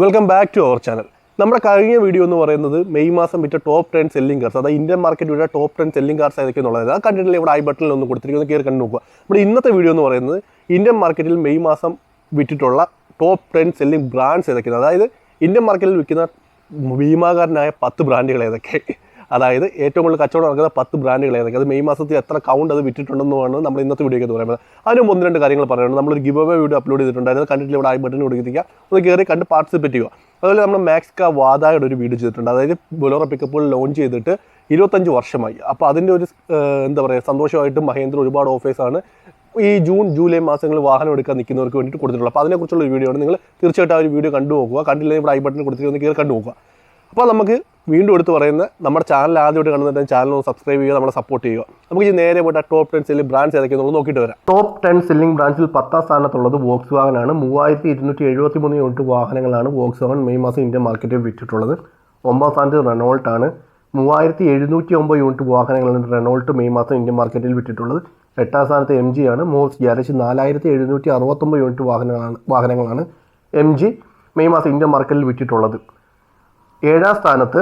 Welcome back to our channel. നമ്മുടെ കഴിഞ്ഞ video എന്ന് പറയുന്നത് മെയ് മാസം വിറ്റ ടോപ്പ് 10 സെല്ലിംഗ് കാർസ്, അതായത് ഇന്ത്യൻ മാർക്കറ്റിലുള്ള ടോപ്പ് 10 സെല്ലിംഗ് കാർസ് ഏതൊക്കെയെന്നുള്ളത് ആ കണ്ടിട്ടില്ല. ഇവിടെ ഐ ബട്ടണിൽ ഒന്ന് കൊടുത്തിരിക്കുന്നത് കയറി കണ്ടു നോക്കുക. നമ്മുടെ ഇന്നത്തെ വീഡിയോ എന്ന് പറയുന്നത് ഇന്ത്യൻ മാർക്കറ്റിൽ മെയ് മാസം വിറ്റിട്ടുള്ള ടോപ്പ് 10 സെല്ലിംഗ് ബ്രാൻഡ്സ് ഏതൊക്കെയാണ്, അതായത് ഇന്ത്യൻ മാർക്കറ്റിൽ വിൽക്കുന്ന ഭീമാകാരനായ 10 ബ്രാൻഡുകൾ ഏതൊക്കെ, അതായത് ഏറ്റവും കൂടുതൽ കച്ചവടം നടക്കുന്ന 10 ബ്രാൻഡുകൾ ഏതൊക്കെ, അത് മെയ് മാസത്തിൽ എത്ര കൗണ്ട് അത് വിറ്റിട്ടുണ്ടെന്നാണ് നമ്മൾ ഇന്നത്തെ വീഡിയോ എന്ന് പറയുന്നത്. അതിനും ഒന്ന് രണ്ട് കാര്യങ്ങൾ പറയുന്നത്. നമ്മളൊരു ഗിവ് അവേ വീഡിയോ അപ്ലോഡ് ചെയ്തിട്ടുണ്ടായിരുന്നു, കണ്ടിട്ടില്ല. ഇവിടെ ഐ ബട്ടൺ കൊടുത്തിരിക്കുക, ഒന്ന് കയറി കണ്ട് പാർട്ടിസിപ്പേറ്റ് ചെയ്യുക. അതുപോലെ നമ്മൾ മാക്സ്ക വാദായുടെ ഒരു വീഡിയോ ചെയ്തിട്ടുണ്ട്, അതായത് ബൊലേറോ പിക്കപ്പുകൾ ലോഞ്ച് ചെയ്തിട്ട് 25 വർഷമായി. അപ്പോൾ അതിൻ്റെ ഒരു എന്താ പറയുക സന്തോഷമായിട്ട് മഹേന്ദ്ര ഒരുപാട് ഓഫേഴ്സാണ് ഈ ജൂൺ ജൂലൈ മാസങ്ങളിൽ വാഹനം എടുക്കാൻ നിൽക്കുന്നവർക്ക് വേണ്ടിയിട്ട് കൊടുത്തിട്ടുള്ളത്. അപ്പോൾ അതിനെക്കുറിച്ചുള്ള ഒരു വീഡിയോ ആണ്. നിങ്ങൾ തീർച്ചയായിട്ടും ആ ഒരു വീഡിയോ കണ്ടു നോക്കുക. കണ്ടില്ലെങ്കിൽ ഇവിടെ ഐ ബട്ടൺ കൊടുത്തിട്ട് കയറി കണ്ടു നോക്കുക. അപ്പോൾ നമുക്ക് വീണ്ടും എടുത്ത് പറയുന്നത്, നമ്മുടെ ചാനൽ ആദ്യമായിട്ട് കാണുന്നുണ്ടെങ്കിൽ ചാനൽ ഒന്ന് സബ്സ്ക്രൈബ് ചെയ്യുക, നമ്മളെ സപ്പോർട്ട് ചെയ്യുക. നമുക്ക് ഈ നേരെ പോയിട്ട് ടോപ്പ് 10 സെല്ലിംഗ് ബ്രാൻഡ്സ് ഏതൊക്കെയെന്നുള്ളത് നോക്കിയിട്ട് വരാം. ടോപ്പ് 10 സെല്ലിംഗ് ബ്രാൻഡ്സിൽ 10ാം സ്ഥാനത്തുള്ളത് വോക്സ് വാഗനാണ്. 3273 യൂണിറ്റ് വാഹനങ്ങളാണ് വോക്സ് വാഗൺ മെയ് മാസം ഇന്ത്യൻ മാർക്കറ്റിൽ വിറ്റിട്ടുള്ളത്. 9ാം സ്ഥാനത്ത് റെനോൾട്ട് ആണ്. 3709 യൂണിറ്റ് വാഹനങ്ങളാണ് റെനോൾട്ട് മെയ് മാസം ഇന്ത്യൻ മാർക്കറ്റിൽ വിറ്റിട്ടുള്ളത്. 8ാം സ്ഥാനത്ത് MG ആണ്. മോർസ് ഗ്യാരേജ് 4769 യൂണിറ്റ് വാഹനങ്ങളാണ് MG മെയ് മാസം ഇന്ത്യൻ മാർക്കറ്റിൽ വിറ്റിട്ടുള്ളത്. 7ാം സ്ഥാനത്ത്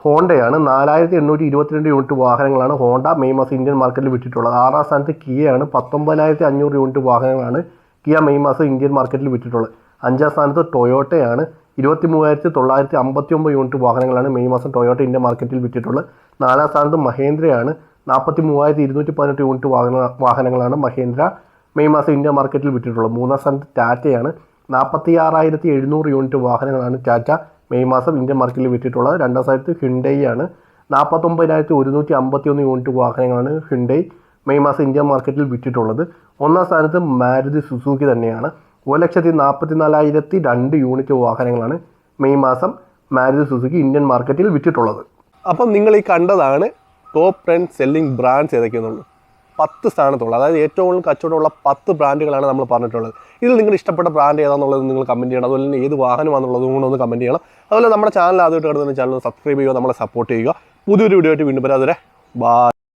ഹോണ്ടയാണ്. 4822 യൂണിറ്റ് വാഹനങ്ങളാണ് ഹോണ്ട മെയ് മാസം ഇന്ത്യൻ മാർക്കറ്റിൽ വിറ്റിട്ടുള്ളത്. 6ാം സ്ഥാനത്ത് കിയയാണ്. 19500 യൂണിറ്റ് വാഹനങ്ങളാണ് കിയ മെയ് മാസം ഇന്ത്യൻ മാർക്കറ്റിൽ വിറ്റിട്ടുള്ളത്. 5ാം സ്ഥാനത്ത് ടൊയോട്ടയാണ്. 23959 യൂണിറ്റ് വാഹനങ്ങളാണ് മെയ് മാസം ടൊയോട്ട ഇന്ത്യൻ മാർക്കറ്റിൽ വിറ്റിട്ടുള്ളത്. 4ാം സ്ഥാനത്ത് മഹേന്ദ്രയാണ്. 43218 യൂണിറ്റ് വാഹനങ്ങളാണ് മഹേന്ദ്ര മെയ് മാസം ഇന്ത്യൻ മാർക്കറ്റിൽ വിറ്റിട്ടുള്ളത്. 3ാം സ്ഥാനത്ത് ടാറ്റയാണ്. 46700 യൂണിറ്റ് വാഹനങ്ങളാണ് ടാറ്റ മെയ് മാസം ഇന്ത്യൻ മാർക്കറ്റിൽ വിറ്റിട്ടുള്ളത്. 2ാം സ്ഥാനത്ത് ഹ്യുണ്ടൈ ആണ്. 49151 യൂണിറ്റ് വാഹനങ്ങളാണ് ഹ്യുണ്ടൈ മെയ് മാസം ഇന്ത്യൻ മാർക്കറ്റിൽ വിറ്റിട്ടുള്ളത്. 1ാം സ്ഥാനത്ത് മാരുതി സുസുക്കി തന്നെയാണ്. 1,44,002 യൂണിറ്റ് വാഹനങ്ങളാണ് മെയ് മാസം മാരുതി സുസുക്കി ഇന്ത്യൻ മാർക്കറ്റിൽ വിറ്റിട്ടുള്ളത്. അപ്പം നിങ്ങൾ ഈ കണ്ടതാണ് ടോപ്പ് 10 സെല്ലിംഗ് ബ്രാൻഡ്സ് ഏതൊക്കെയെന്നുള്ളത്. 10 സ്ഥാനത്തുള്ള, അതായത് ഏറ്റവും കൂടുതൽ കച്ചവടമുള്ള 10 ബ്രാൻഡുകളാണ് നമ്മൾ പറഞ്ഞിട്ടുള്ളത്. ഇതിൽ നിങ്ങൾ ഇഷ്ടപ്പെട്ട ബ്രാൻഡ് ഏതാണെന്നുള്ളത് നിങ്ങൾ കമൻറ്റ് ചെയ്യണം. അതുപോലെ തന്നെ ഏത് വാഹനമാണെന്നുള്ളതും കൂടെ ഒന്ന് കമൻറ്റ് ചെയ്യണം. അതുപോലെ നമ്മുടെ ചാനൽ ആദ്യമായിട്ട് കാണുന്ന ചാനൽ സബ്സ്ക്രൈബ് ചെയ്യുക, നമ്മളെ സപ്പോർട്ട് ചെയ്യുക. പുതിയൊരു വീഡിയോ ആയിട്ട് വീണ്ടും വരാം. അതുവരെ ബൈ.